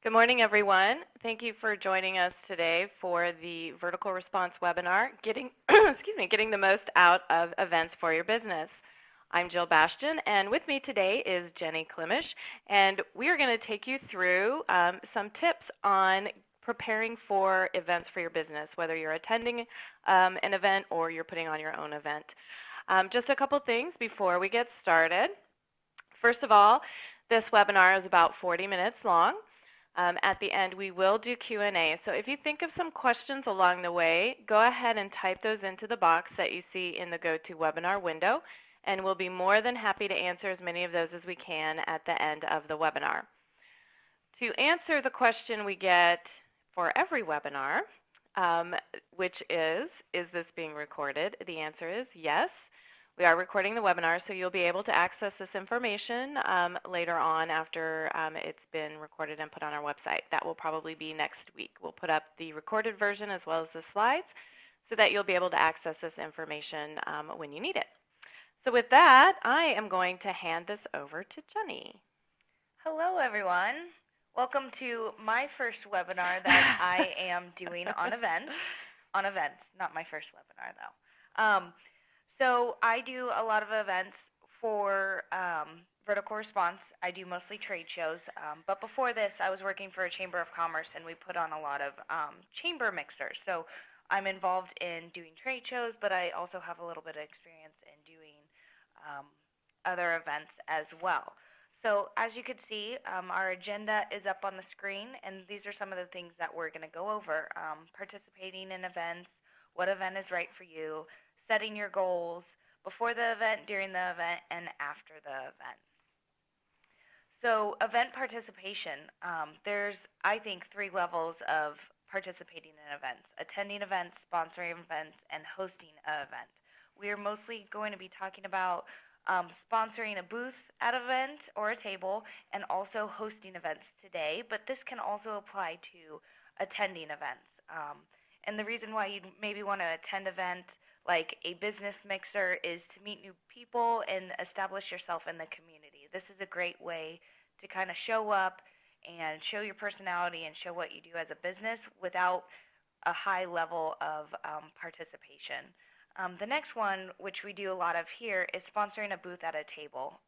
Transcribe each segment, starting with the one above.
Good morning, everyone. Thank you for joining us today for the Vertical Response webinar, Getting, getting the most out of events for your business. I'm Jill Bastian, and with me today is Jenny Klimisch, and we are going to take you through some tips on preparing for events for your business, whether you're attending an event or you're putting on your own event. Just a couple things before we get started. First of all, this webinar is about 40 minutes long. At the end, we will do Q&A. So if you think of some questions along the way, go ahead and type those into the box that you see in the GoToWebinar window, and we'll be more than happy to answer as many of those as we can at the end of the webinar. To answer the question we get for every webinar, which is this being recorded? The answer is yes. We are recording the webinar, so you'll be able to access this information later on after it's been recorded and put on our website. That will probably be next week. We'll put up the recorded version as well as the slides so that you'll be able to access this information when you need it. So with that, I am going to hand this over to Jenny. Hello, everyone. Welcome to my first webinar that I am doing on events. Not my first webinar, though. So I do a lot of events for Vertical Response. I do mostly trade shows. But before this, I was working for a Chamber of Commerce, and we put on a lot of chamber mixers. So I'm involved in doing trade shows, but I also have a little bit of experience in doing other events as well. So as you can see, our agenda is up on the screen, and these are some of the things that we're going to go over. Participating in events, what event is right for you, setting your goals before the event, during the event, and after the event. So event participation, there's, I think, 3 levels of participating in events: attending events, sponsoring events, and hosting an event. We are mostly going to be talking about sponsoring a booth at an event or a table, and also hosting events today, but this can also apply to attending events. And the reason why you maybe want to attend an event like a business mixer is to meet new people and establish yourself in the community. This is a great way to kind of show up and show your personality and show what you do as a business without a high level of participation. The next one, which we do a lot of here, is sponsoring a booth at a table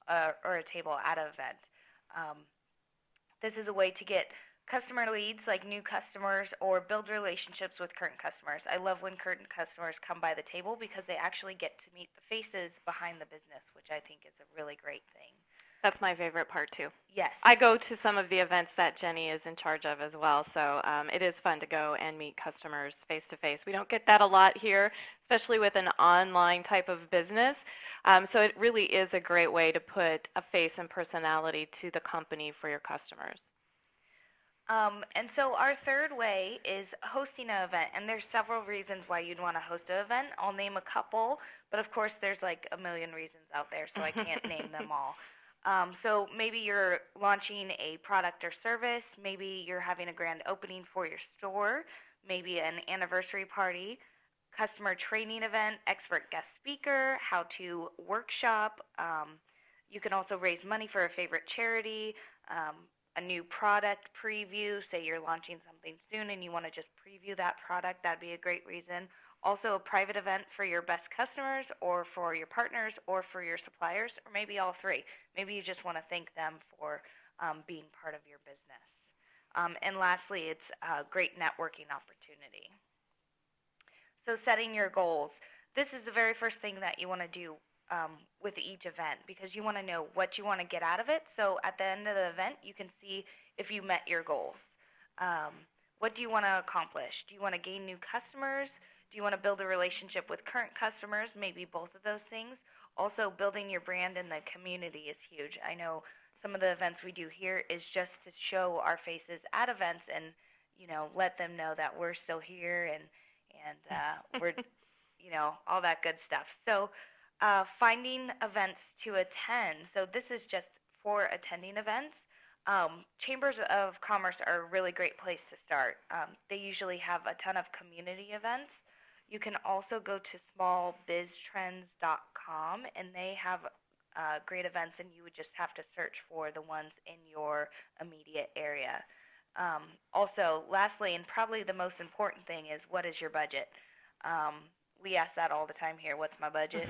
or a table at an event. This is a way to get customer leads, like new customers, or build relationships with current customers. I love when current customers come by the table because they actually get to meet the faces behind the business, which I think is a really great thing. That's my favorite part, too. Yes. I go to some of the events that Jenny is in charge of as well, so it is fun to go and meet customers face-to-face. We don't get that a lot here, especially with an online type of business, so it really is a great way to put a face and personality to the company for your customers. And so our third way is hosting an event, and there's several reasons why you'd want to host an event. I'll name a couple, but of course there's like a million reasons out there, so I can't name them all. So maybe you're launching a product or service, maybe you're having a grand opening for your store, maybe an anniversary party, customer training event, expert guest speaker, how-to workshop. You can also raise money for a favorite charity, a new product preview. Say you're launching something soon and you want to just preview that product. That'd be a great reason. Also a private event for your best customers or for your partners or for your suppliers, or maybe all 3. Maybe you just want to thank them for being part of your business. And lastly, it's a great networking opportunity. So setting your goals. This is the very first thing that you want to do with each event, because you want to know what you want to get out of it. So at the end of the event, you can see if you met your goals. What do you want to accomplish? Do you want to gain new customers? Do you want to build a relationship with current customers? Maybe both of those things. Also, building your brand in the community is huge. I know some of the events we do here is just to show our faces at events and, you know, let them know that we're still here and we're, you know, all that good stuff. So finding events to attend. So this is just for attending events. Chambers of Commerce are a really great place to start. They usually have a ton of community events. You can also go to smallbiztrends.com, and they have great events, and you would just have to search for the ones in your immediate area. Also, lastly, and probably the most important thing is, what is your budget? Um, we ask that all the time here. What's my budget?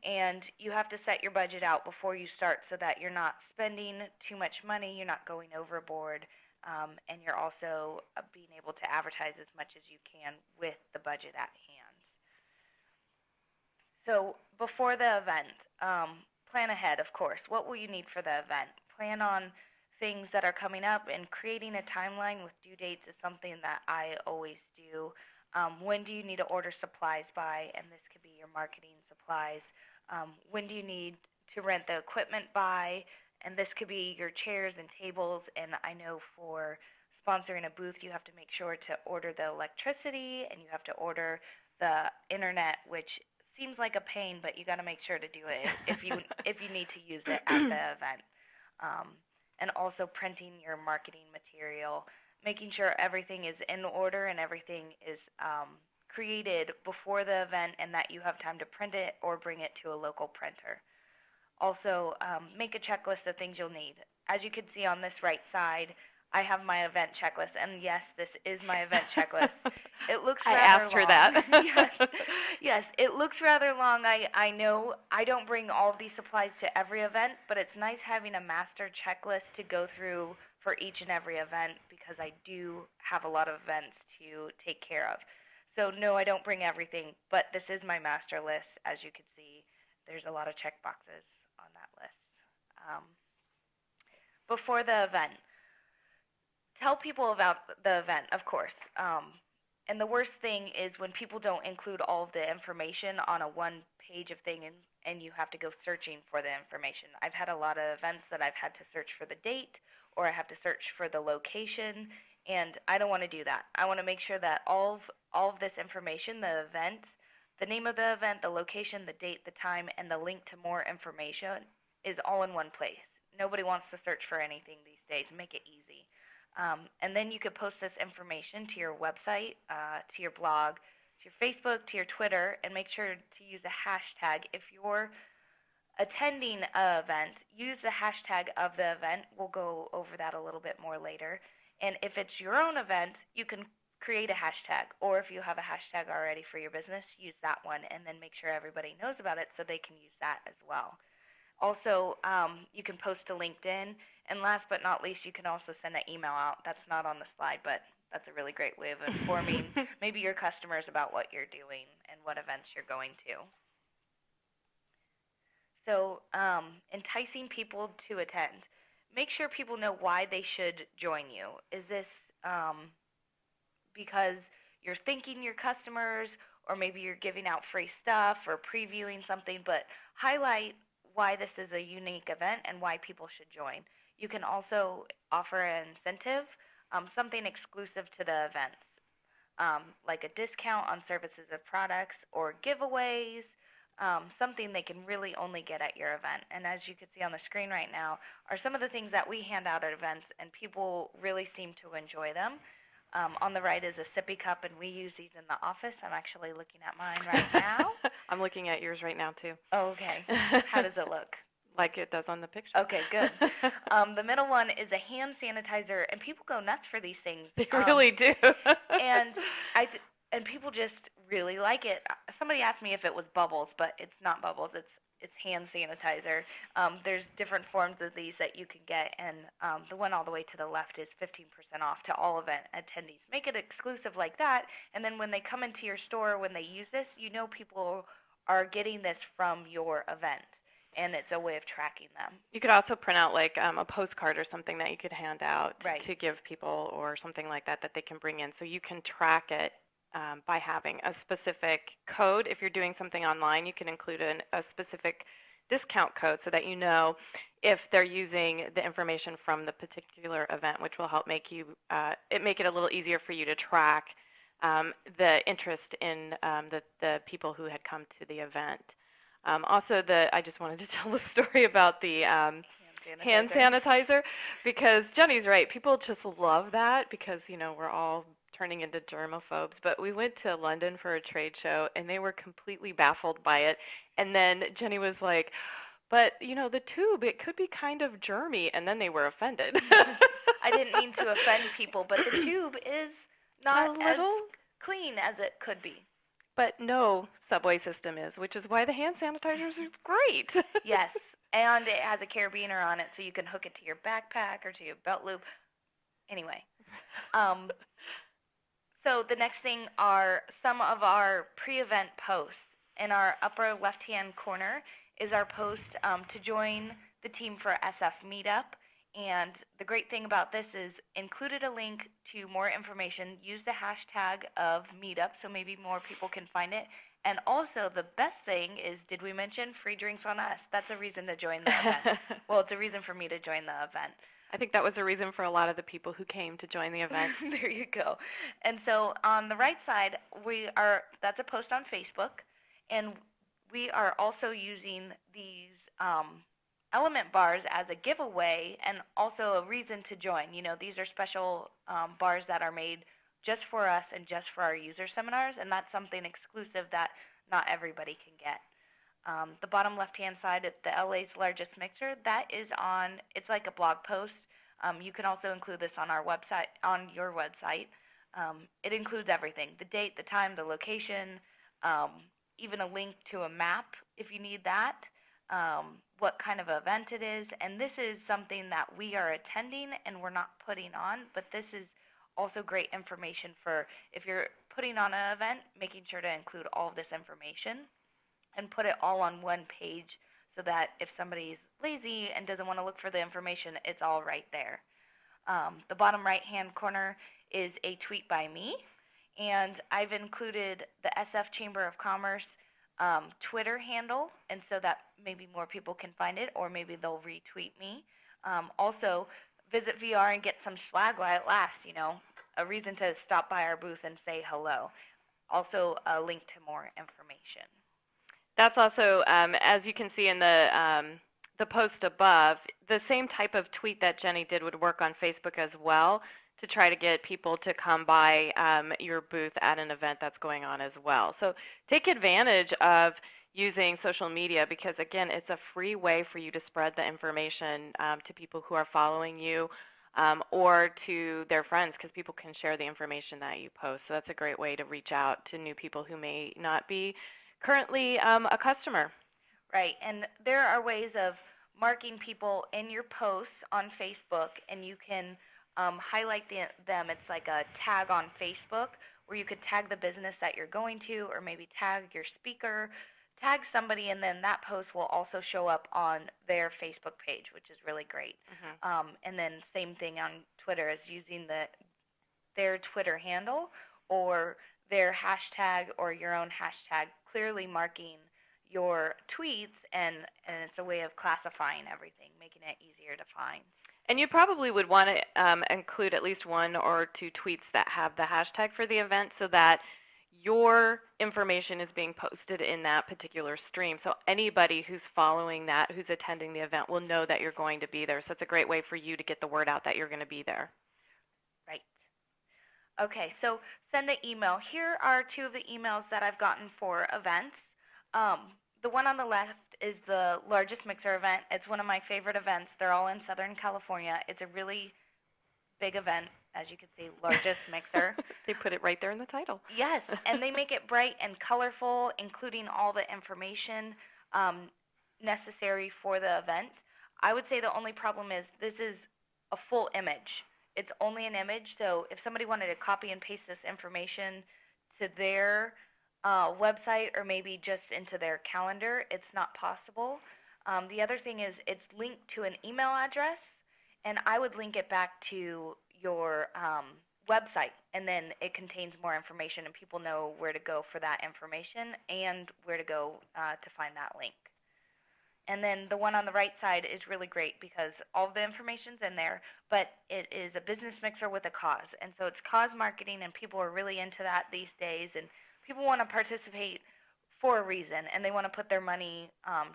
And you have to set your budget out before you start so that you're not spending too much money, you're not going overboard, and you're also being able to advertise as much as you can with the budget at hand. So before the event, plan ahead, of course. What will you need for the event? Plan on things that are coming up, and creating a timeline with due dates is something that I always do. When do you need to order supplies by? And this could be your marketing supplies. When do you need to rent the equipment by? And this could be your chairs and tables. And I know for sponsoring a booth, you have to make sure to order the electricity, and you have to order the internet, which seems like a pain, but you got to make sure to do it if you need to use it at the event. Um, and also printing your marketing material, making sure everything is in order and everything is created before the event, and that you have time to print it or bring it to a local printer. Also, make a checklist of things you'll need. As you can see on this right side, I have my event checklist, and yes, this is my event checklist. It looks I rather asked long. her that. Yes, yes, it looks rather long. I know I don't bring all of these supplies to every event, but it's nice having a master checklist to go through for each and every event, because I do have a lot of events to take care of. So no, I don't bring everything, but this is my master list. As you can see, there's a lot of check boxes on that list. Um, Before the event, tell people about the event, of course. And the worst thing is when people don't include all of the information on a one page of thing, and you have to go searching for the information. I've had a lot of events that I've had to search for the date, or I have to search for the location, and I don't want to do that. I want to make sure that all of this information, the event, the name of the event, the location, the date, the time, and the link to more information is all in one place. Nobody wants to search for anything these days. Make it easy. And then you could post this information to your website, to your blog, to your Facebook, to your Twitter, and make sure to use a hashtag. If you're attending an event, use the hashtag of the event. We'll go over that a little bit more later. And if it's your own event, you can create a hashtag. Or if you have a hashtag already for your business, use that one, and then make sure everybody knows about it so they can use that as well. Also, you can post to LinkedIn. And last but not least, you can also send an email out. That's not on the slide, but that's a really great way of informing maybe your customers about what you're doing and what events you're going to. So, enticing people to attend. Make sure people know why they should join you. Is this because you're thanking your customers, or maybe you're giving out free stuff or previewing something, but highlight why this is a unique event and why people should join. You can also offer an incentive, something exclusive to the events, like a discount on services or products, or giveaways, something they can really only get at your event. And as you can see on the screen right now, are some of the things that we hand out at events, and people really seem to enjoy them. On the right is a sippy cup, and we use these in the office. I'm actually looking at mine right now. I'm looking at yours right now, too. Oh, okay. How does it look? Like it does on the picture. Okay, good. The middle one is a hand sanitizer, and people go nuts for these things. They really do. and and people just really like it. Somebody asked me if it was bubbles, but it's not bubbles. It's hand sanitizer. There's different forms of these that you can get, and the one all the way to the left is 15% off to all event attendees. Make it exclusive like that, and then when they come into your store, when they use this, you know people are getting this from your event, and it's a way of tracking them. You could also print out like a postcard or something that you could hand out Right. to give people, or something like that they can bring in, so you can track it by having a specific code. If you're doing something online, you can include a specific discount code so that you know if they're using the information from the particular event, which will help make it a little easier for you to track the interest in the people who had come to the event. Also, I just wanted to tell the story about the hand sanitizer, because Jenny's right. People just love that because, we're all turning into germaphobes. But we went to London for a trade show, and they were completely baffled by it. And then Jenny was like, but, the tube, it could be kind of germy. And then they were offended. I didn't mean to offend people, but the tube is not A as little, clean as it could be. but no subway system is, which is why the hand sanitizers are great. Yes, and it has a carabiner on it, so you can hook it to your backpack or to your belt loop. Anyway, um, so the next thing are some of our pre-event posts. In our upper left-hand corner is our post to join the team for SF Meetup. And the great thing about this is included a link to more information. Use the hashtag of Meetup so maybe more people can find it. And also the best thing is, did we mention free drinks on us? That's a reason to join the event. Well, it's a reason for me to join the event. I think that was a reason for a lot of the people who came to join the event. There you go. And so on the right side, that's a post on Facebook, and we are also using these element bars as a giveaway and also a reason to join. You know, these are special bars that are made just for us and just for our user seminars, and that's something exclusive that not everybody can get. The bottom left-hand side, at the LA's largest mixer, it's like a blog post. You can also include this on our website, on your website. It includes everything: the date, the time, the location, even a link to a map if you need that, what kind of event it is. And this is something that we are attending and we're not putting on, but this is also great information for if you're putting on an event, making sure to include all of this information and put it all on one page so that if somebody's lazy and doesn't want to look for the information, it's all right there. The bottom right-hand corner is a tweet by me, and I've included the SF Chamber of Commerce Twitter handle, and so that maybe more people can find it, or maybe they'll retweet me. Also, visit VR and get some swag while it lasts, you know, a reason to stop by our booth and say hello. Also, a link to more information. That's also, as you can see in the post above, the same type of tweet that Jenny did would work on Facebook as well to try to get people to come by your booth at an event that's going on as well. So take advantage of using social media because, again, it's a free way for you to spread the information to people who are following you or to their friends because people can share the information that you post. So that's a great way to reach out to new people who may not be currently a customer. Right, and there are ways of marking people in your posts on Facebook, and you can highlight them. It's like a tag on Facebook where you could tag the business that you're going to, or maybe tag your speaker, tag somebody, and then that post will also show up on their Facebook page, which is really great. And then same thing on Twitter is using their Twitter handle or their hashtag or your own hashtag, clearly marking your tweets, and it's a way of classifying everything, making it easier to find. And you probably would want to include at least one or two tweets that have the hashtag for the event so that your information is being posted in that particular stream. So anybody who's following that, who's attending the event, will know that you're going to be there. So it's a great way for you to get the word out that you're going to be there. Right. Okay, so send an email. Here are two of the emails that I've gotten for events. The one on the left is the largest mixer event. It's one of my favorite events. They're all in Southern California. It's a really big event, as you can see, largest mixer. They put it right there in the title. Yes, and they make it bright and colorful, including all the information necessary for the event. I would say the only problem is this is a full image. It's only an image, so if somebody wanted to copy and paste this information to their website or maybe just into their calendar, it's not possible. The other thing is it's linked to an email address, and I would link it back to your website, and then it contains more information, and people know where to go for that information and where to go to find that link. And then the one on the right side is really great because all of the information's in there, but it is a business mixer with a cause. And so it's cause marketing, and people are really into that these days, and people want to participate for a reason, and they want to put their money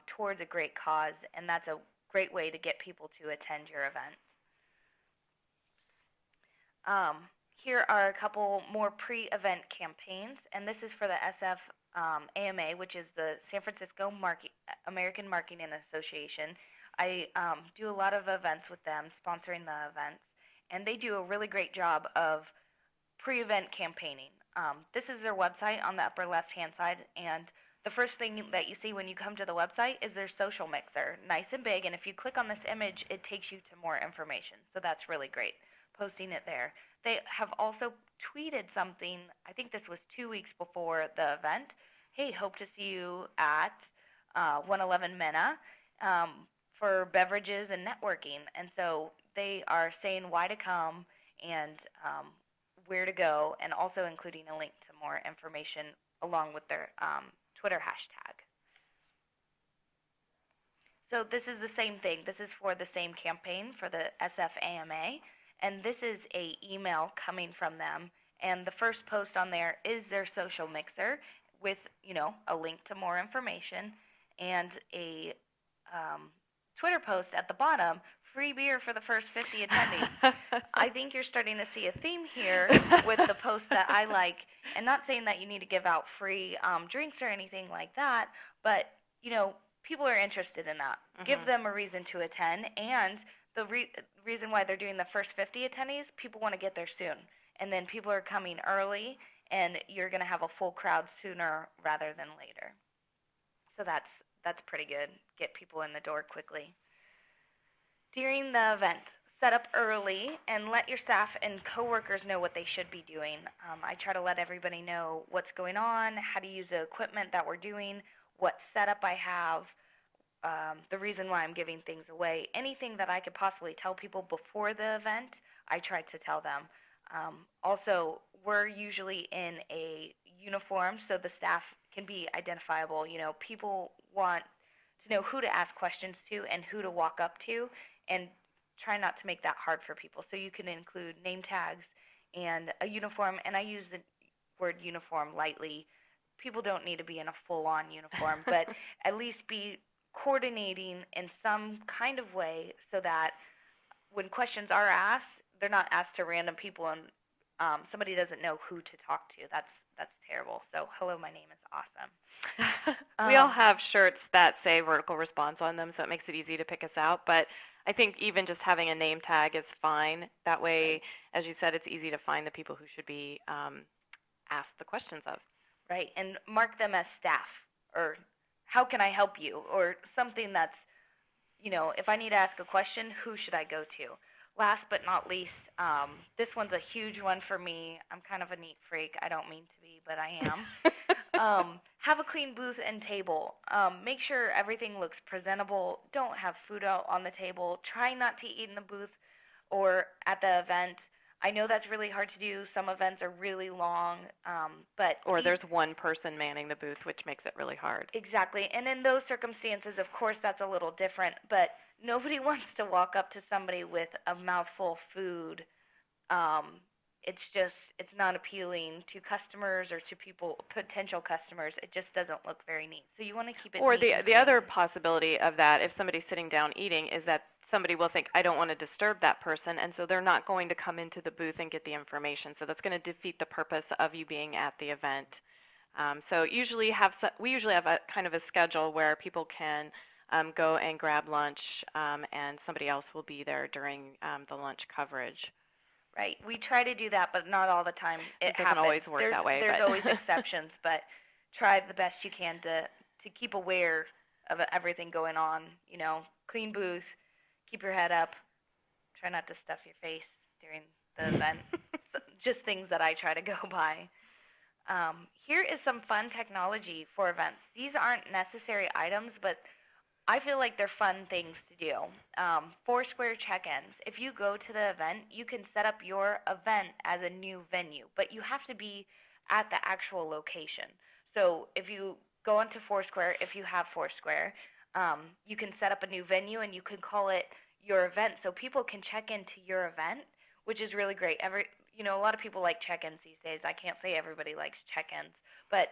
towards a great cause, and that's a great way to get people to attend your event. Here are a couple more pre-event campaigns, and this is for the SF AMA, which is the San Francisco American Marketing Association. I do a lot of events with them, sponsoring the events, and they do a really great job of pre-event campaigning. This is their website on the upper left-hand side, and the first thing that you see when you come to the website is their social mixer, nice and big, and if you click on this image, it takes you to more information, so that's really great, posting it there. They have also tweeted something, I think this was 2 weeks before the event. Hey, hope to see you at 111 Mena for beverages and networking. And so they are saying why to come and where to go, and also including a link to more information along with their Twitter hashtag. So this is the same thing. This is for the same campaign for the SFAMA, and this is a email coming from them. And the first post on there is their social mixer with, a link to more information and a Twitter post at the bottom, free beer for the first 50 attendees. I think you're starting to see a theme here with the post that I like, and not saying that you need to give out free drinks or anything like that, but, people are interested in that. Mm-hmm. Give them a reason to attend, and the reason why they're doing the first 50 attendees, people want to get there soon, and then people are coming early, and you're going to have a full crowd sooner rather than later. So that's pretty good. Get people in the door quickly. During the event, set up early and let your staff and coworkers know what they should be doing. I try to let everybody know what's going on, how to use the equipment that we're doing, what setup I have, the reason why I'm giving things away. Anything that I could possibly tell people before the event, I try to tell them. Also, we're usually in a uniform so the staff can be identifiable. People want to know who to ask questions to and who to walk up to, and try not to make that hard for people. So you can include name tags and a uniform, and I use the word uniform lightly. People don't need to be in a full-on uniform, but at least be coordinating in some kind of way so that when questions are asked, they're not asked to random people and somebody doesn't know who to talk to. That's terrible. So, hello, my name is awesome. We all have shirts that say vertical response on them, so it makes it easy to pick us out. But I think even just having a name tag is fine. That way, as you said, it's easy to find the people who should be asked the questions of. Right, and mark them as staff, or how can I help you, or something that's, if I need to ask a question, who should I go to? Last but not least, this one's a huge one for me. I'm kind of a neat freak. I don't mean to be, but I am. Have a clean booth and table. Make sure everything looks presentable. Don't have food out on the table. Try not to eat in the booth or at the event. I know that's really hard to do. Some events are really long, but or there's one person manning the booth, which makes it really hard. Exactly, and in those circumstances, of course, that's a little different. But nobody wants to walk up to somebody with a mouthful of food. It's not appealing to customers or to potential customers. It just doesn't look very neat. So you want to keep it. Or neat the other possibility of that, if somebody's sitting down eating, is that somebody will think, I don't want to disturb that person, and so they're not going to come into the booth and get the information. So that's going to defeat the purpose of you being at the event. So we usually have a kind of a schedule where people can go and grab lunch, and somebody else will be there during the lunch coverage. Right. We try to do that, but not all the time. It doesn't always work that way. There's always exceptions, but try the best you can to keep aware of everything going on. Clean booth, keep your head up, try not to stuff your face during the event. Just things that I try to go by. Here is some fun technology for events. These aren't necessary items, but I feel like they're fun things to do. Foursquare Check-Ins. If you go to the event, you can set up your event as a new venue, but you have to be at the actual location. So if you go onto Foursquare, if you have Foursquare, you can set up a new venue and you can call it your event so people can check into your event, which is really great. A lot of people like check-ins these days. I can't say everybody likes check-ins, but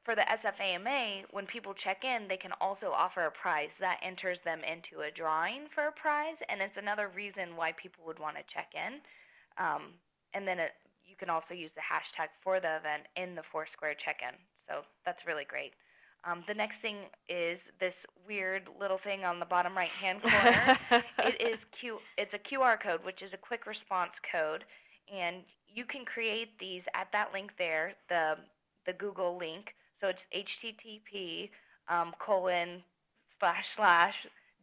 for the SFAMA, when people check in, they can also offer a prize. That enters them into a drawing for a prize, and it's another reason why people would want to check in. And then you can also use the hashtag for the event in the Foursquare check-in. So that's really great. The next thing is this weird little thing on the bottom right-hand corner. It's a QR code, which is a quick response code, and you can create these at that link there, the Google link. So it's http colon slash slash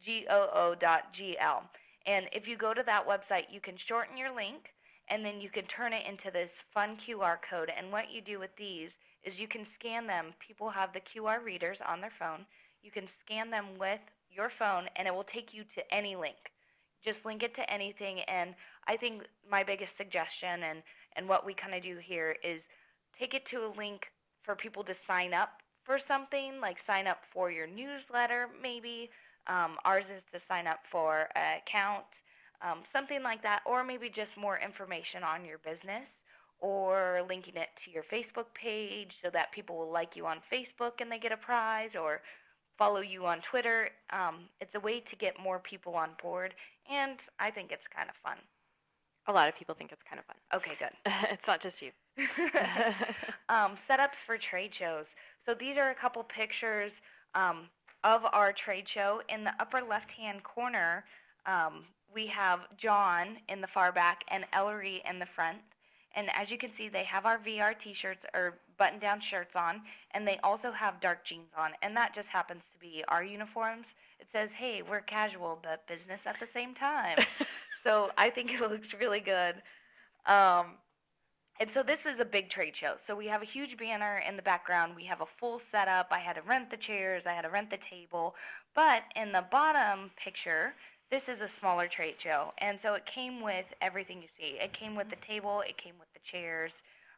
goo.gl. And if you go to that website, you can shorten your link, and then you can turn it into this fun QR code. And what you do with these is you can scan them. People have the QR readers on their phone. You can scan them with your phone, and it will take you to any link. Just link it to anything. And I think my biggest suggestion and what we kind of do here is take it to a link for people to sign up for something, like sign up for your newsletter, maybe. Ours is to sign up for an account, something like that, or maybe just more information on your business, or linking it to your Facebook page so that people will like you on Facebook and they get a prize, or follow you on Twitter. It's a way to get more people on board, and I think it's kind of fun. A lot of people think it's kind of fun. Okay, good. It's not just you. Setups for trade shows. So these are a couple pictures of our trade show. In the upper left-hand corner, we have John in the far back and Ellery in the front. And as you can see, they have our VR t-shirts or button-down shirts on, and they also have dark jeans on. And that just happens to be our uniforms. It says, hey, we're casual, but business at the same time. So I think it looks really good. And so this is a big trade show. So we have a huge banner in the background. We have a full setup. I had to rent the chairs. I had to rent the table. But in the bottom picture, this is a smaller trade show. And so it came with everything you see. It came with the table. It came with the chairs.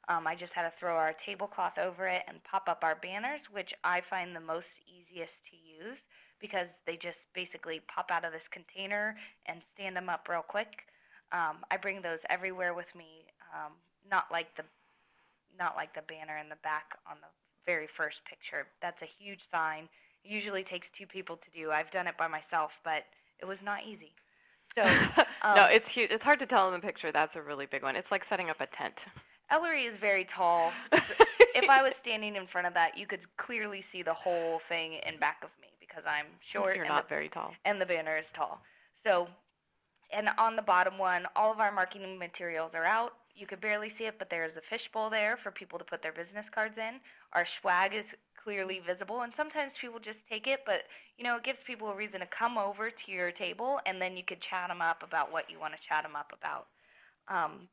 I just had to throw our tablecloth over it and pop up our banners, which I find the most easiest to use because they just basically pop out of this container and stand them up real quick. I bring those everywhere with me. Not like the banner in the back on the very first picture. That's a huge sign. It usually takes two people to do. I've done it by myself, but it was not easy. So no, it's huge. It's hard to tell in the picture. That's a really big one. It's like setting up a tent. Ellery is very tall. So if I was standing in front of that, you could clearly see the whole thing in back of me because I'm short. You're not very tall. And the banner is tall. So, and on the bottom one, all of our marketing materials are out. You could barely see it, but there's a fishbowl there for people to put their business cards in. Our swag is clearly visible, and sometimes people just take it, but it gives people a reason to come over to your table, and then you could chat them up about what you want to chat them up about.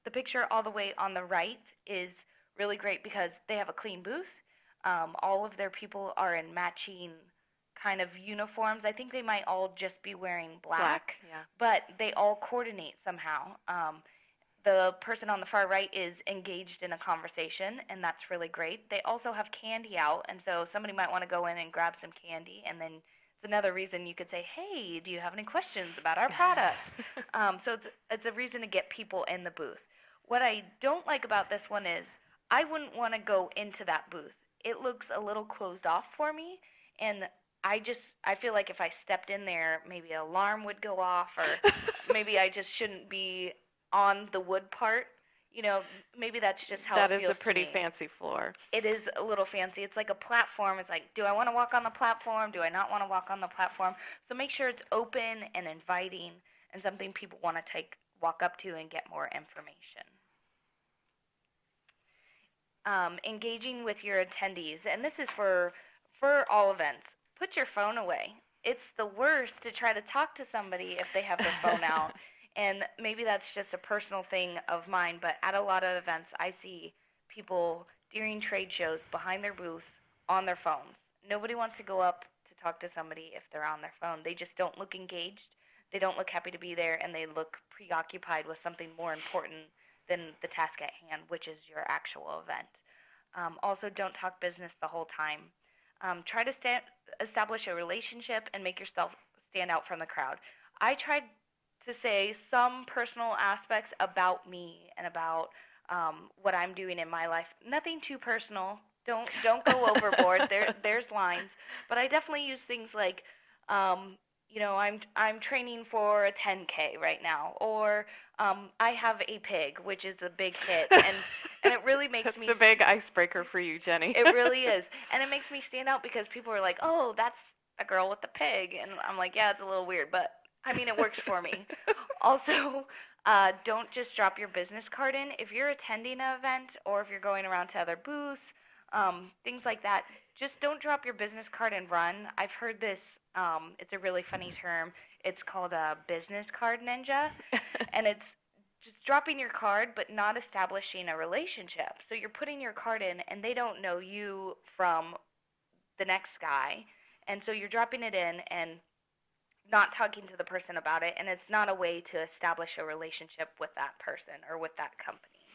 The picture all the way on the right is really great because they have a clean booth. All of their people are in matching kind of uniforms. I think they might all just be wearing black, yeah. But they all coordinate somehow. The person on the far right is engaged in a conversation, and that's really great. They also have candy out, and so somebody might want to go in and grab some candy, and then it's another reason you could say, hey, do you have any questions about our product? So it's a reason to get people in the booth. What I don't like about this one is I wouldn't want to go into that booth. It looks a little closed off for me, and I feel like if I stepped in there, maybe an alarm would go off, or maybe I just shouldn't be on the wood part. Maybe that's just how it feels to me. That is a pretty fancy floor. It is a little fancy. It's like a platform. It's like, do I want to walk on the platform? Do I not want to walk on the platform? So make sure it's open and inviting and something people want to walk up to and get more information. Engaging with your attendees, and this is for all events. Put your phone away. It's the worst to try to talk to somebody if they have their phone out. And maybe that's just a personal thing of mine, but at a lot of events, I see people during trade shows behind their booth on their phones. Nobody wants to go up to talk to somebody if they're on their phone. They just don't look engaged. They don't look happy to be there, and they look preoccupied with something more important than the task at hand, which is your actual event. Also, don't talk business the whole time. Try to establish a relationship and make yourself stand out from the crowd. I tried to say some personal aspects about me and about what I'm doing in my life. Nothing too personal. Don't go overboard. There's lines, but I definitely use things like, I'm training for a 10K right now, or I have a pig, which is a big hit, And it really makes That's me a big icebreaker for you, Jenny. It really is. And it makes me stand out because people are like, "Oh, that's a girl with the pig." And I'm like, "Yeah, it's a little weird, but I mean, it works for me." Also, don't just drop your business card in. If you're attending an event or if you're going around to other booths, things like that, just don't drop your business card and run. I've heard this, it's a really funny term. It's called a business card ninja. And it's just dropping your card but not establishing a relationship. So you're putting your card in and they don't know you from the next guy. And so you're dropping it in and not talking to the person about it, and it's not a way to establish a relationship with that person or with that company.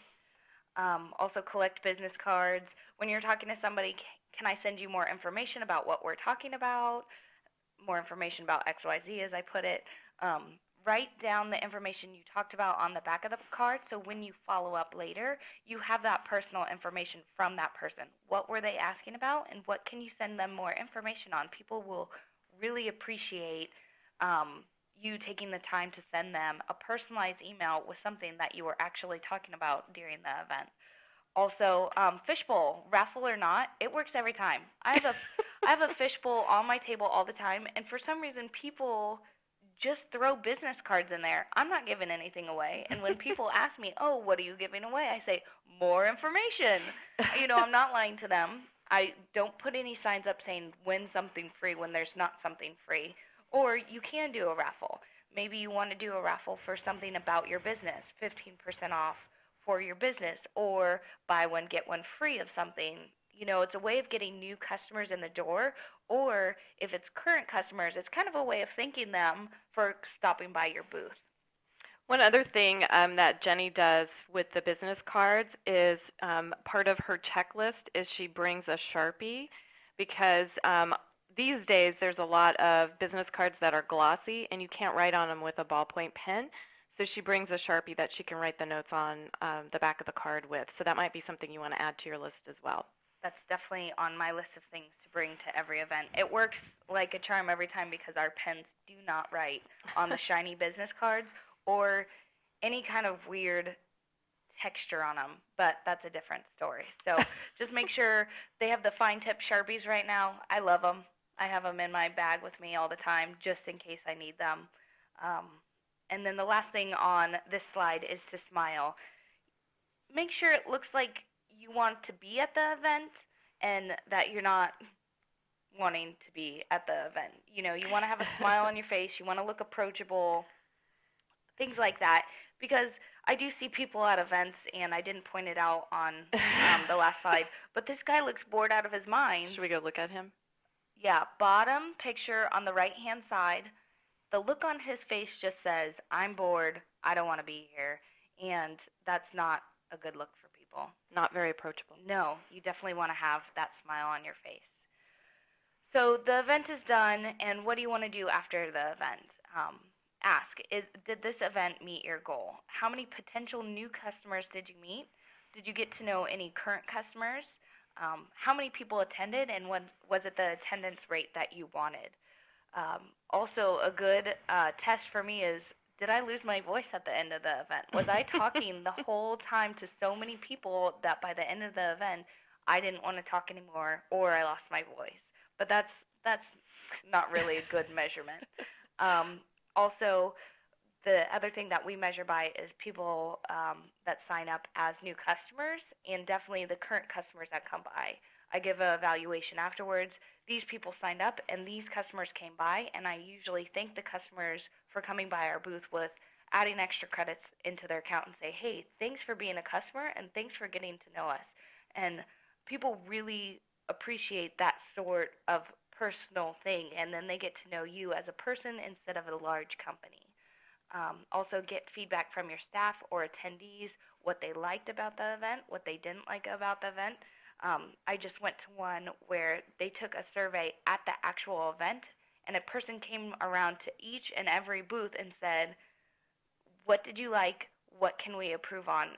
Also, collect business cards. When you're talking to somebody, can I send you more information about what we're talking about? More information about XYZ, as I put it. Write down the information you talked about on the back of the card so when you follow up later, you have that personal information from that person. What were they asking about, and what can you send them more information on? People will really appreciate you taking the time to send them a personalized email with something that you were actually talking about during the event. Also, Fishbowl Raffle or not, it works every time. I have a fishbowl on my table all the time, and for some reason, people just throw business cards in there. I'm not giving anything away. And when people ask me, "Oh, what are you giving away?" I say, "More information." I'm not lying to them. I don't put any signs up saying win something free when there's not something free. Or you can do a raffle. Maybe you want to do a raffle for something about your business, 15% off for your business, or buy one, get one free of something. It's a way of getting new customers in the door, or if it's current customers, it's kind of a way of thanking them for stopping by your booth. One other thing that Jenny does with the business cards is part of her checklist is she brings a Sharpie because these days there's a lot of business cards that are glossy and you can't write on them with a ballpoint pen. So she brings a Sharpie that she can write the notes on the back of the card with. So that might be something you want to add to your list as well. That's definitely on my list of things to bring to every event. It works like a charm every time because our pens do not write on the shiny business cards or any kind of weird texture on them, but that's a different story. So just make sure they have the fine tip Sharpies right now. I love them. I have them in my bag with me all the time just in case I need them. Um, and then the last thing on this slide is to smile. Make sure it looks like you want to be at the event and that you're not wanting to be at the event. You want to have a smile on your face, you want to look approachable, things like that. Because I do see people at events, and I didn't point it out on the last slide, but this guy looks bored out of his mind. Should we go look at him? Yeah, bottom picture on the right-hand side, the look on his face just says, "I'm bored, I don't want to be here," and that's not a good look for people. Not very approachable. No, you definitely want to have that smile on your face. So the event is done, and what do you want to do after the event? Ask, did this event meet your goal? How many potential new customers did you meet? Did you get to know any current customers? How many people attended, and was it the attendance rate that you wanted? Also, a good test for me is, did I lose my voice at the end of the event? Was I talking the whole time to so many people that by the end of the event, I didn't want to talk anymore, or I lost my voice? But that's not really a good measurement. Um, Also, the other thing that we measure by is people that sign up as new customers and definitely the current customers that come by. I give a evaluation afterwards. These people signed up and these customers came by, and I usually thank the customers for coming by our booth with adding extra credits into their account and say, "Hey, thanks for being a customer and thanks for getting to know us." And people really appreciate that sort of personal thing, and then they get to know you as a person instead of a large company. Also, get feedback from your staff or attendees, what they liked about the event, what they didn't like about the event. I just went to one where they took a survey at the actual event, and a person came around to each and every booth and said, "What did you like? What can we improve on?"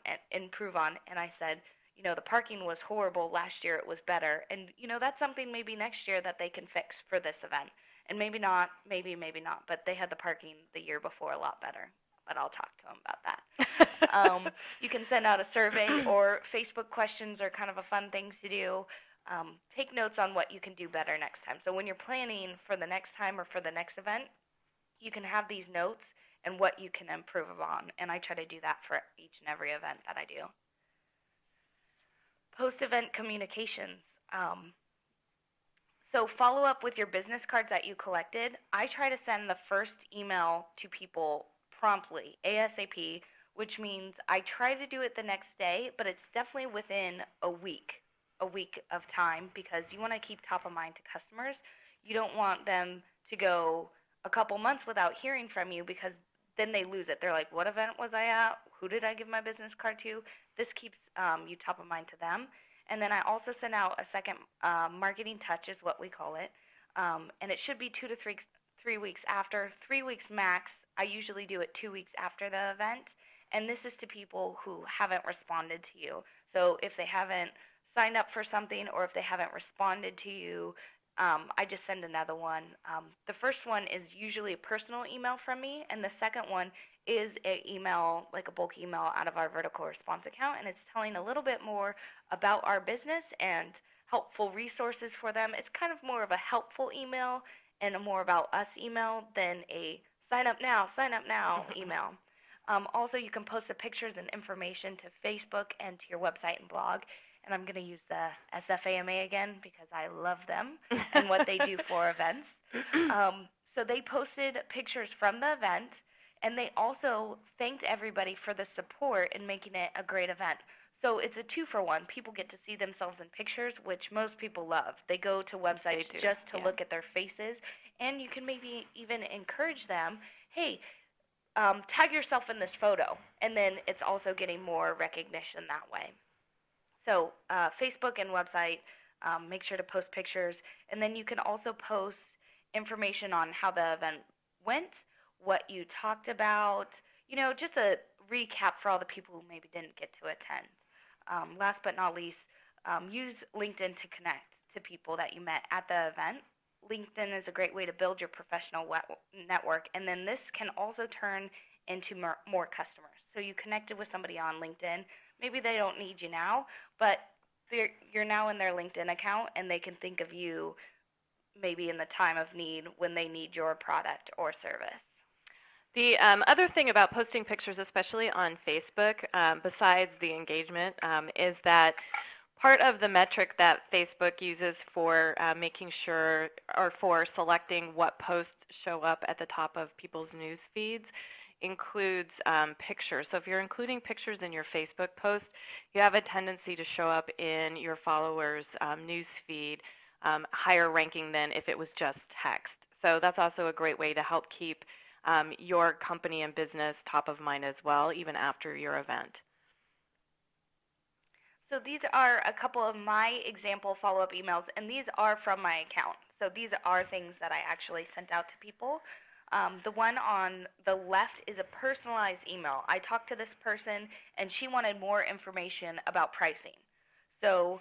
And I said, the parking was horrible last year. It was better, and that's something maybe next year that they can fix for this event. And maybe not, maybe not, but they had the parking the year before a lot better. but I'll talk to him about that. You can send out a survey, or Facebook questions are kind of a fun thing to do. Take notes on what you can do better next time. So when you're planning for the next time or for the next event, you can have these notes and what you can improve upon. And I try to do that for each and every event that I do. Post-event communications. So follow up with your business cards that you collected. I try to send the first email to people promptly, ASAP, which means I try to do it the next day, but it's definitely within a week of time, because you want to keep top of mind to customers. You don't want them to go a couple months without hearing from you, because then they lose it. They're like, what event was I at? Who did I give my business card to? This keeps you top of mind to them. And then I also send out a second marketing touch, is what we call it. And it should be 3 weeks after, 3 weeks max. I usually do it 2 weeks after the event. And this is to people who haven't responded to you. So if they haven't signed up for something, or if they haven't responded to you, I just send another one. The first one is usually a personal email from me, and the second one is an email, like a bulk email out of our vertical response account, and it's telling a little bit more about our business and helpful resources for them. It's kind of more of a helpful email and a more about us email than a sign up now email. Also, you can post the pictures and information to Facebook and to your website and blog. And I'm going to use the SFAMA again because I love them and what they do for events. So they posted pictures from the event, and they also thanked everybody for the support in making it a great event. So it's a 2-for-1. People get to see themselves in pictures, which most people love. They go to websites just to look at their faces, and you can maybe even encourage them, hey, tag yourself in this photo, and then it's also getting more recognition that way. So Facebook and website, make sure to post pictures, and then you can also post information on how the event went, what you talked about, just a recap for all the people who maybe didn't get to attend. Last but not least, use LinkedIn to connect to people that you met at the event. LinkedIn is a great way to build your professional network, and then this can also turn into more customers. So you connected with somebody on LinkedIn. Maybe they don't need you now, but you're now in their LinkedIn account, and they can think of you maybe in the time of need when they need your product or service. The other thing about posting pictures, especially on Facebook, besides the engagement, is that part of the metric that Facebook uses for making sure, or for selecting what posts show up at the top of people's news feeds, includes pictures. So if you're including pictures in your Facebook post, you have a tendency to show up in your followers' news feed higher ranking than if it was just text. So that's also a great way to help keep your company and business top of mind as well, even after your event. So these are a couple of my example follow-up emails, and these are from my account. So these are things that I actually sent out to people. The one on the left is a personalized email. I talked to this person, and she wanted more information about pricing. So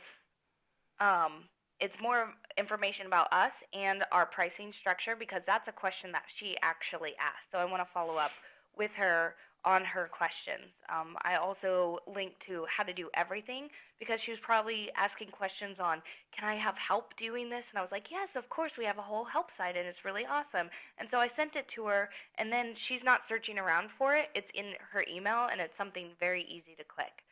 it's more information about us and our pricing structure, because that's a question that she actually asked. So I want to follow up with her on her questions. I also linked to how to do everything, because she was probably asking questions on, can I have help doing this? And I was like, yes, of course, we have a whole help site, and it's really awesome. And so I sent it to her, and then she's not searching around for it. It's in her email, and it's something very easy to click.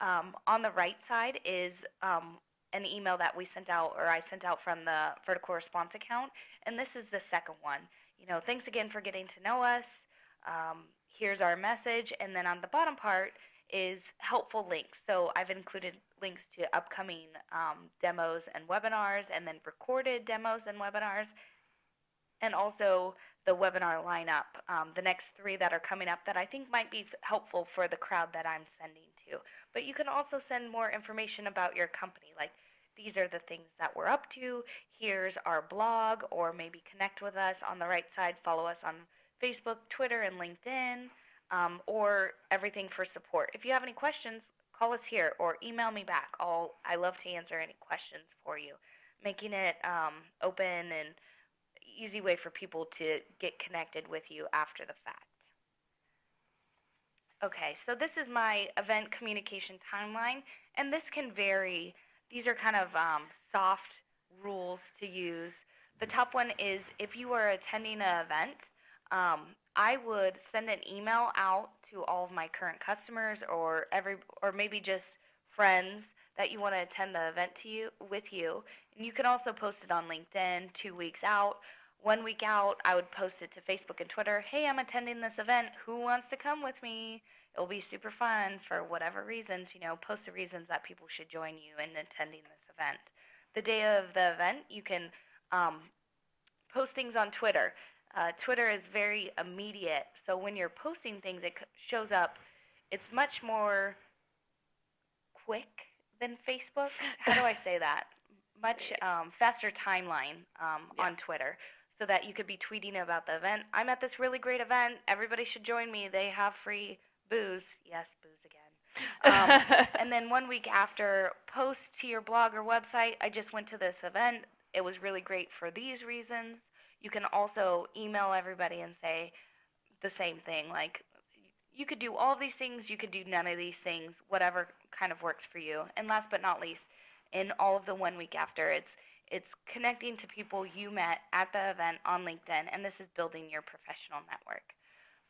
On the right side is an email that we sent out, or I sent out from the vertical response account, and this is the second one. Thanks again for getting to know us. Here's our message, and then on the bottom part is helpful links. So I've included links to upcoming demos and webinars, and then recorded demos and webinars, and also the webinar lineup, the next 3 that are coming up that I think might be helpful for the crowd that I'm sending to. But you can also send more information about your company, like these are the things that we're up to, here's our blog, or maybe connect with us on the right side, follow us on Facebook, Twitter, and LinkedIn, or everything for support. If you have any questions, call us here or email me back. I love to answer any questions for you, making it open and easy way for people to get connected with you after the fact. Okay, so this is my event communication timeline, and this can vary. These are kind of soft rules to use. The top one is if you are attending an event, I would send an email out to all of my current customers or maybe just friends that you want to attend the event with you. And you can also post it on LinkedIn 2 weeks out. 1 week out, I would post it to Facebook and Twitter. Hey, I'm attending this event. Who wants to come with me? It'll be super fun for whatever reasons. Post the reasons that people should join you in attending this event. The day of the event, you can um, post things on Twitter. Twitter is very immediate, so when you're posting things, it shows up. It's much more quick than Facebook. How do I say that? Much faster timeline on Twitter, so that you could be tweeting about the event. I'm at this really great event. Everybody should join me. They have free booze. Yes, booze again. And then 1 week after, post to your blog or website, I just went to this event. It was really great for these reasons. You can also email everybody and say the same thing. Like, you could do all of these things, you could do none of these things, whatever kind of works for you. And last but not least, in all of the 1 week after, it's connecting to people you met at the event on LinkedIn, and this is building your professional network.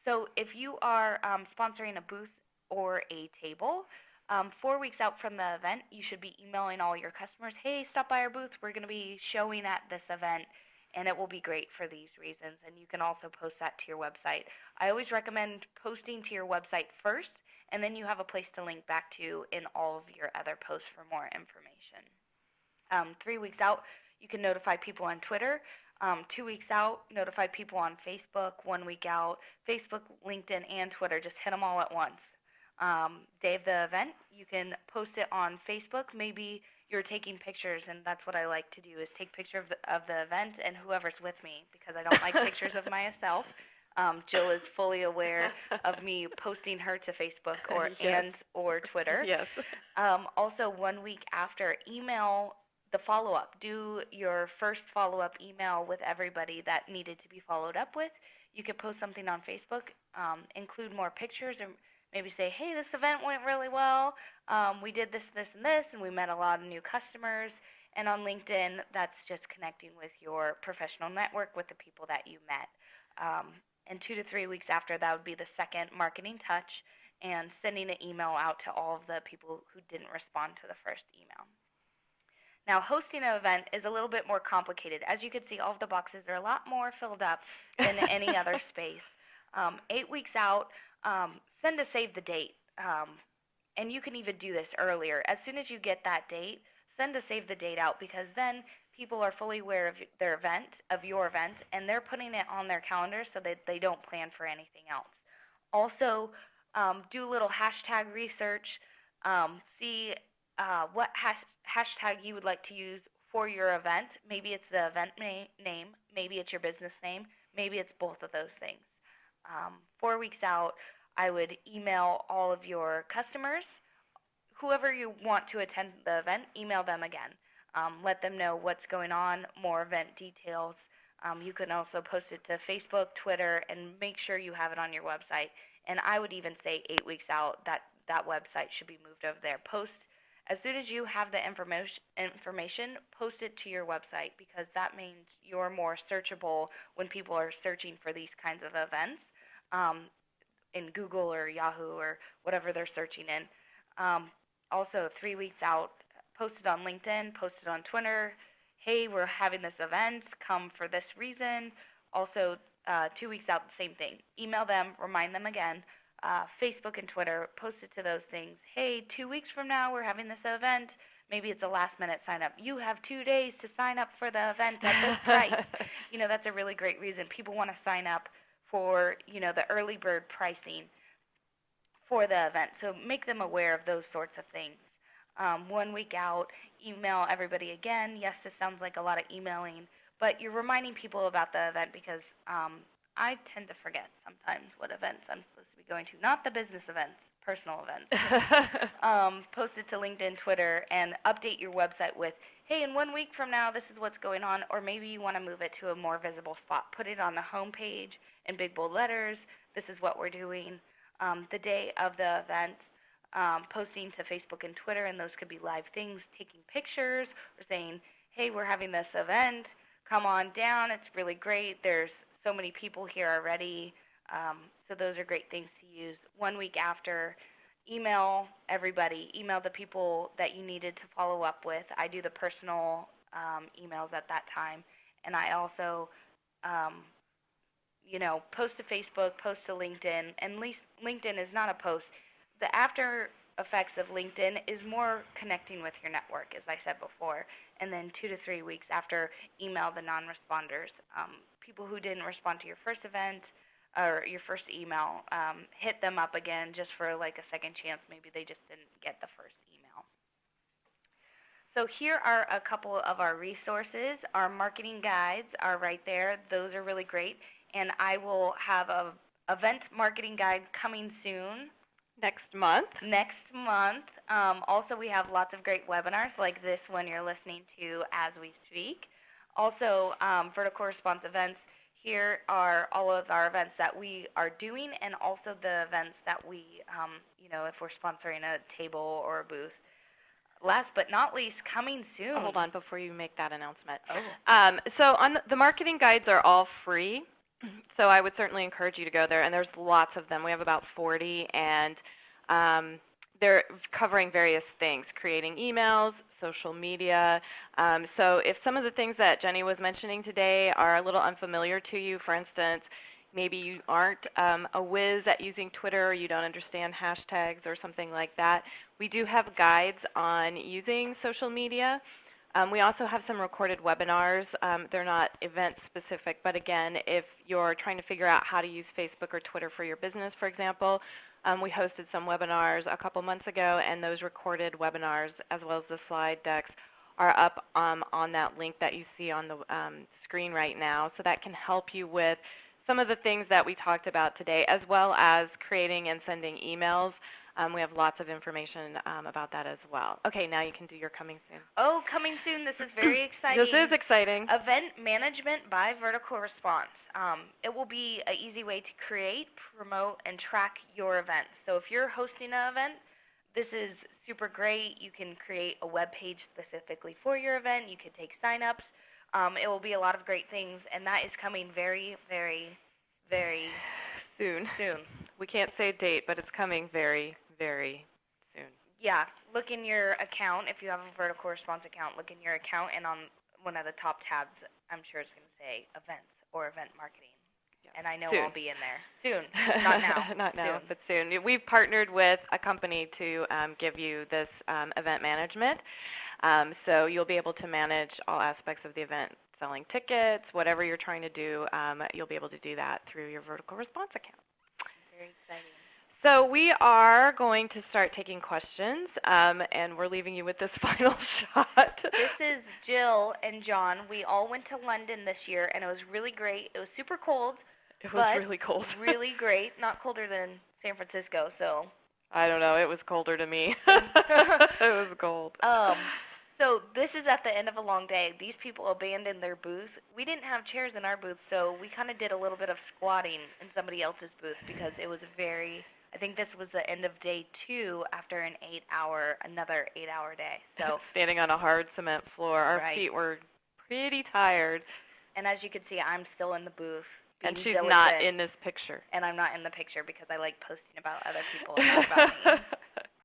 So if you are sponsoring a booth or a table, 4 weeks out from the event, you should be emailing all your customers, hey, stop by our booth. We're going to be showing at this event, and it will be great for these reasons. And you can also post that to your website. I always recommend posting to your website first, and then you have a place to link back to in all of your other posts for more information. 3 weeks out, you can notify people on Twitter. 2 weeks out, notify people on Facebook. 1 week out, Facebook, LinkedIn, and Twitter. Just hit them all at once. Day of the event, you can post it on Facebook. Maybe you're taking pictures, and that's what I like to do is take pictures of the event and whoever's with me, because I don't like pictures of myself. Jill is fully aware of me posting her to Facebook or Twitter. Yes. Also, 1 week after, email the follow-up. Do your first follow-up email with everybody that needed to be followed up with. You could post something on Facebook, include more pictures, or maybe say, hey, this event went really well. We did this, this, and this, and we met a lot of new customers. And on LinkedIn, that's just connecting with your professional network with the people that you met. And 2 to 3 weeks after, that would be the second marketing touch, and sending an email out to all of the people who didn't respond to the first email. Now, hosting an event is a little bit more complicated. As you can see, all of the boxes are a lot more filled up than any other space. 8 weeks out, send a save the date. And you can even do this earlier. As soon as you get that date, send a save the date out, because then people are fully aware of your event, and they're putting it on their calendar so that they don't plan for anything else. Also, do a little hashtag research. See what hashtag you would like to use for your event. Maybe it's the event name, maybe it's your business name, maybe it's both of those things. 4 weeks out, I would email all of your customers. Whoever you want to attend the event, email them again. Let them know what's going on, more event details. You can also post it to Facebook, Twitter, and make sure you have it on your website. And I would even say 8 weeks out that website should be moved over there. Post as soon as you have the information, post it to your website, because that means you're more searchable when people are searching for these kinds of events in Google or Yahoo or whatever they're searching in. Also, 3 weeks out, post it on LinkedIn, post it on Twitter. Hey, we're having this event. Come for this reason. Also, 2 weeks out, the same thing. Email them, remind them again. Facebook and Twitter, post it to those things. Hey, 2 weeks from now, we're having this event. Maybe it's a last-minute sign-up. You have 2 days to sign up for the event at this price. That's a really great reason. People want to sign up for, the early bird pricing for the event. So make them aware of those sorts of things. 1 week out, email everybody again. Yes, this sounds like a lot of emailing, but you're reminding people about the event, because I tend to forget sometimes what events I'm supposed to be going to. Not the business events, personal events. Post it to LinkedIn, Twitter, and update your website with, hey, in 1 week from now, this is what's going on, or maybe you want to move it to a more visible spot. Put it on the home page in big bold letters. This is what we're doing. the day of the event, posting to Facebook and Twitter, and those could be live things, taking pictures, or saying, hey, we're having this event, come on down, it's really great, there's so many people here already. So those are great things to use. 1 week after, email everybody, email the people that you needed to follow up with. I do the personal emails at that time, and I also um, post to Facebook, post to LinkedIn, and LinkedIn is not a post. The after effects of LinkedIn is more connecting with your network, as I said before, and then 2 to 3 weeks after, email the non-responders. People who didn't respond to your first event or your first email, hit them up again just for like a second chance. Maybe they just didn't get the first email. So here are a couple of our resources. Our marketing guides are right there. Those are really great. And I will have a event marketing guide coming soon. Next month. Also, we have lots of great webinars like this one you're listening to as we speak. Also, vertical response events. Here are all of our events that we are doing, and also the events that we, if we're sponsoring a table or a booth. Last but not least, coming soon. Oh, hold on before you make that announcement. Oh. So on the marketing guides are all free. So I would certainly encourage you to go there, and there's lots of them. We have about 40, and they're covering various things, creating emails, social media. So if some of the things that Jenny was mentioning today are a little unfamiliar to you, for instance, maybe you aren't a whiz at using Twitter, or you don't understand hashtags or something like that, we do have guides on using social media. We also have some recorded webinars. They're not event specific, but again, if you're trying to figure out how to use Facebook or Twitter for your business, for example, we hosted some webinars a couple months ago, and those recorded webinars, as well as the slide decks, are up on that link that you see on the screen right now. So that can help you with some of the things that we talked about today, as well as creating and sending emails. We have lots of information about that as well. Okay, now you can do your coming soon. Oh, coming soon. This is very exciting. This is exciting. Event management by vertical response. It will be an easy way to create, promote, and track your event. So if you're hosting an event, this is super great. You can create a web page specifically for your event. You can take signups. It will be a lot of great things, and that is coming very, very, very soon. We can't say a date, but it's coming very, very soon. Yeah, look in your account. If you have a vertical response account, look in your account, and on one of the top tabs, I'm sure it's going to say events or event marketing. Yes. And I know soon. I'll be in there soon. Not now. Not now, but soon. We've partnered with a company to give you this event management. So you'll be able to manage all aspects of the event, selling tickets, whatever you're trying to do, you'll be able to do that through your vertical response account. Very exciting. So we are going to start taking questions, and we're leaving you with this final shot. This is Jill and John. We all went to London this year, and it was really great. It was super cold. It was really cold. Really great. Not colder than San Francisco, so. I don't know. It was colder to me. It was cold. So this is at the end of a long day. These people abandoned their booth. We didn't have chairs in our booth, so we kind of did a little bit of squatting in somebody else's booth because it was I think this was the end of day 2 after another 8-hour day. So standing on a hard cement floor. Our feet were pretty tired. And as you can see, I'm still in the booth. And she's not in this picture. And I'm not in the picture because I like posting about other people and not about me.